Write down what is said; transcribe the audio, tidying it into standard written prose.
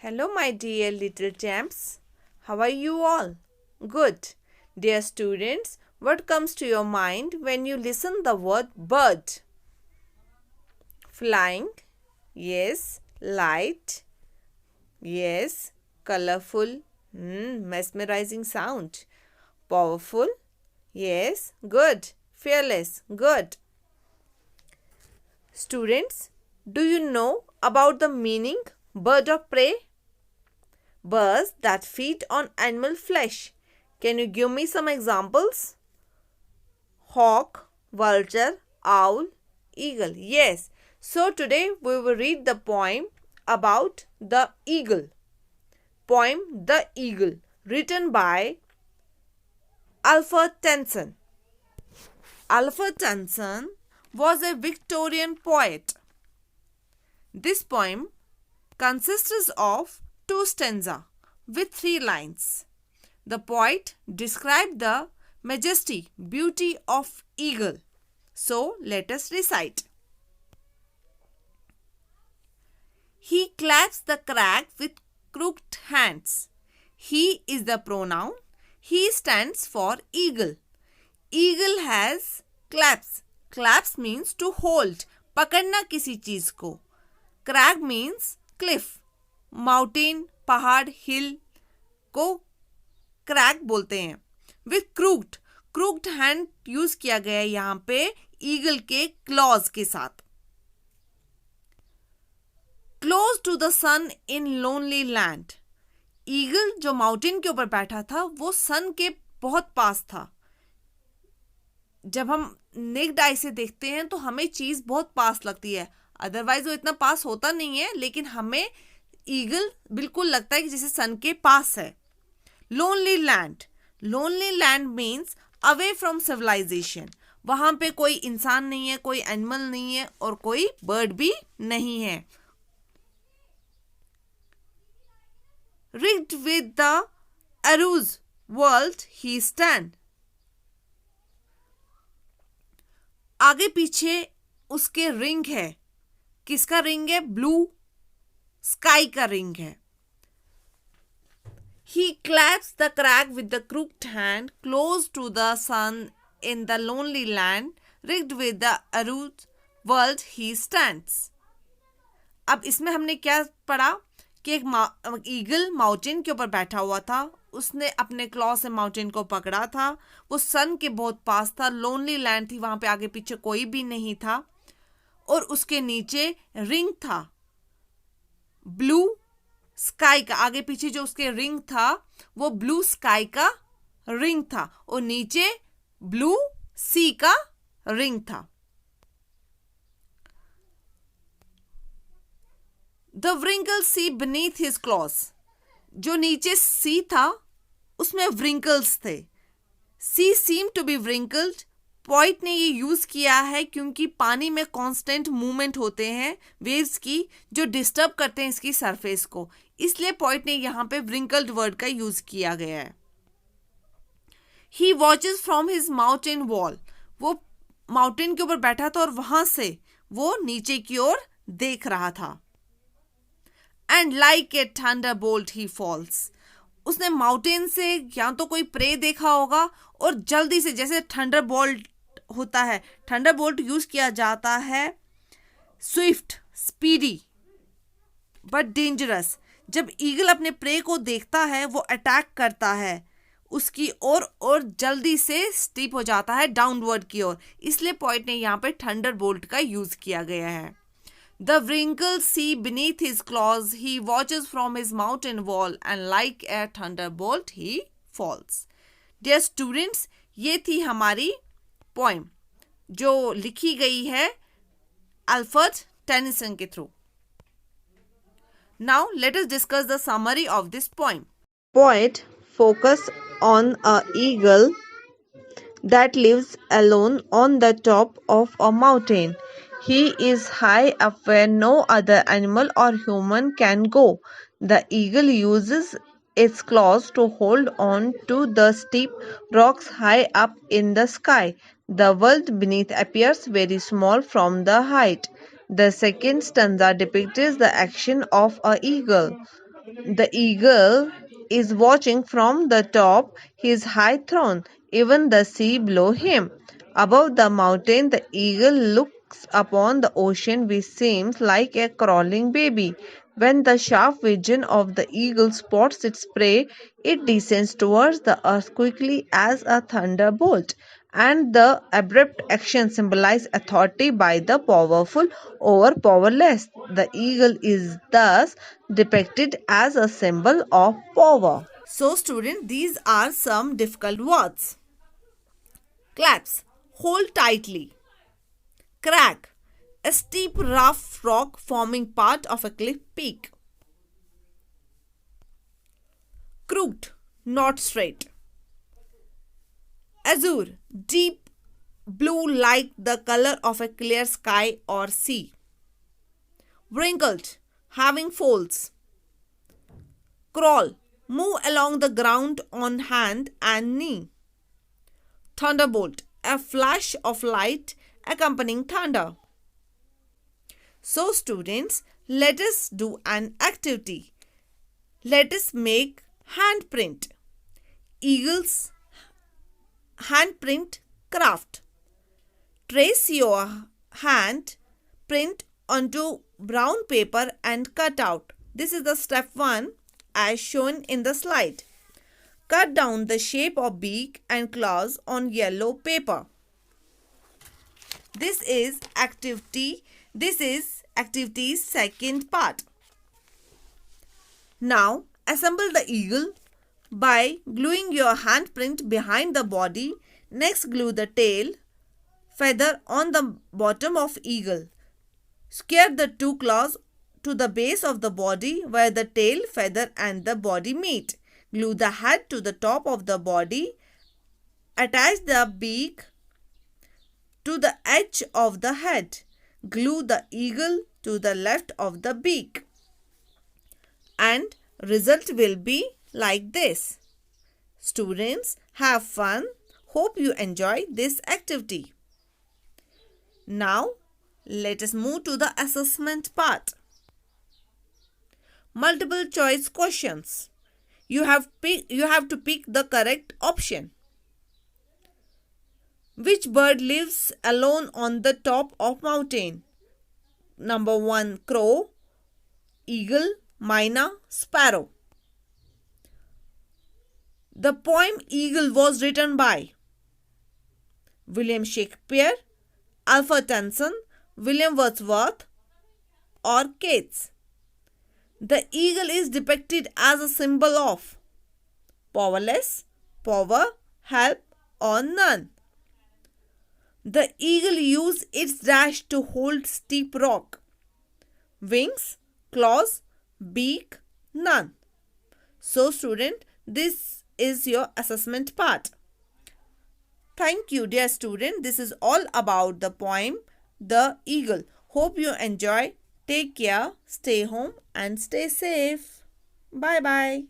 Hello, my dear little champs. How are you all? Good. Dear students, what comes to your mind when you listen the word bird? Flying? Yes. Light? Yes. Colorful? Mesmerizing sound. Powerful? Yes. Good. Fearless? Good. Students, do you know about the meaning bird of prey? Birds that feed on animal flesh. Can you give me some examples? Hawk, vulture, owl, eagle. Yes. So today we will read the poem about the eagle. Poem The Eagle, written by Alfred Tennyson. Alfred Tennyson was a Victorian poet. This poem consists of two stanzas with 3 lines. The poet described the majesty, beauty of eagle. So let us recite. He claps the crag with crooked hands. He is the pronoun. He stands for eagle. Eagle has claps. Claps means to hold, पकड़ना किसी चीज को. Crag means cliff. Mountain, पहाड़, हिल को Craig बोलते हैं. With crooked hand use किया गया है यहां पे ईगल के क्लॉज के साथ. Close to the sun in lonely land. Eagle जो माउंटेन के ऊपर बैठा था वो सन के बहुत पास था. जब हम नेक्ड आई से देखते हैं तो हमें चीज बहुत पास लगती है, अदरवाइज वो इतना पास होता नहीं है, लेकिन हमें ईगल बिल्कुल लगता है कि जैसे सन के पास है. Lonely land means away from civilization. वहां पे कोई इंसान नहीं है, कोई एनिमल नहीं है और कोई बर्ड भी नहीं है. Rigged with the Arooj world he stand. आगे पीछे उसके रिंग है. किसका रिंग है? ब्लू स्काई का रिंग है. He claps the crag with the crooked hand, close to the sun in the lonely land, rigged with the arrows world he stands. अब इसमें हमने क्या पढ़ा कि एक ईगल माउंटेन के ऊपर बैठा हुआ था. उसने अपने क्लॉ से माउंटेन को पकड़ा था. वो सन के बहुत पास था. लोनली लैंड थी, वहां पे आगे पीछे कोई भी नहीं था और उसके नीचे रिंग था ब्लू स्काई का. आगे पीछे जो उसके रिंग था वो ब्लू स्काई का रिंग था और नीचे ब्लू सी का रिंग था. The wrinkle sea beneath his claws. जो नीचे सी था उसमें व्रिंकल्स थे. Sea seem to be wrinkled. Point ने ये यूज किया है क्योंकि पानी में कांस्टेंट मूवमेंट होते हैं वेव्स की जो डिस्टर्ब करते हैं इसकी सरफेस को, इसलिए पॉइंट ने यहां पे व्रिंकल्ड वर्ड का यूज किया गया है. He watches from his mountain wall. वो माउंटेन के ऊपर बैठा था और वहां से वो नीचे की ओर देख रहा था. And like a thunderbolt he falls. उसने माउंटेन से या तो कोई प्रे देखा होगा और जल्दी से, जैसे थंडर बोल्ट होता है, थंडर बोल्ट यूज किया जाता है स्विफ्ट, स्पीडी बट डेंजरस. जब ईगल अपने प्रे को देखता है वो अटैक करता है उसकी ओर और जल्दी से स्टीप हो जाता है डाउनवर्ड की ओर, इसलिए पॉइंट ने यहाँ पे थंडर बोल्ट का यूज किया गया है. The wrinkled sea beneath his claws, he watches from his mountain wall, and like a thunderbolt he falls. Dear students, ये थी हमारी पोएम जो लिखी गई है अल्फ्रेड टेनिसन के through. Now let us discuss the summary of this poem. Poet focus on a eagle that lives alone on the top of a mountain. He is high up where no other animal or human can go. The eagle uses its claws to hold on to the steep rocks high up in the sky. The world beneath appears very small from the height. The second stanza depicts the action of a eagle. The eagle is watching from the top his high throne, even the sea below him. Above the mountain, the eagle looks upon the ocean which seems like a crawling baby. When the sharp vision of the eagle spots its prey, it descends towards the earth quickly as a thunderbolt. And the abrupt action symbolizes authority by the powerful over powerless. The eagle is thus depicted as a symbol of power. So student, these are some difficult words. Collapse, hold tightly. Crack, a steep rough rock forming part of a cliff peak. Crooked, not straight. Azure, deep blue like the color of a clear sky or sea. Wrinkled, having folds. Crawl, move along the ground on hand and knee. Thunderbolt, a flash of light accompanying thunder. So students, let us do an activity. Let us make handprint. Eagle's handprint craft. Trace your hand print onto brown paper and cut out. This is the step 1 as shown in the slide. Cut down the shape of beak and claws on yellow paper. This is activity's second part. Now assemble the eagle by gluing your handprint behind the body. Next, glue the tail feather on the bottom of eagle. Square the two claws to the base of the body where the tail, feather and the body meet. Glue the head to the top of the body. Attach the beak to the edge of the head. Glue the eagle to the left of the beak. And result will be like this. Students, have fun. Hope you enjoy this activity. Now, let us move to the assessment part. Multiple choice questions. You have to pick the correct option. Which bird lives alone on the top of mountain? Number 1, crow, eagle, myna, sparrow. The poem Eagle was written by William Shakespeare, Alfred Tennyson, William Wordsworth or Keats. The eagle is depicted as a symbol of powerless, power, help or none. The eagle used its dash to hold steep rock. Wings, claws, beak, none. So student, this is your assessment part. Thank you dear student. This is all about the poem The Eagle. Hope you enjoy. Take care, stay home and stay safe. Bye bye.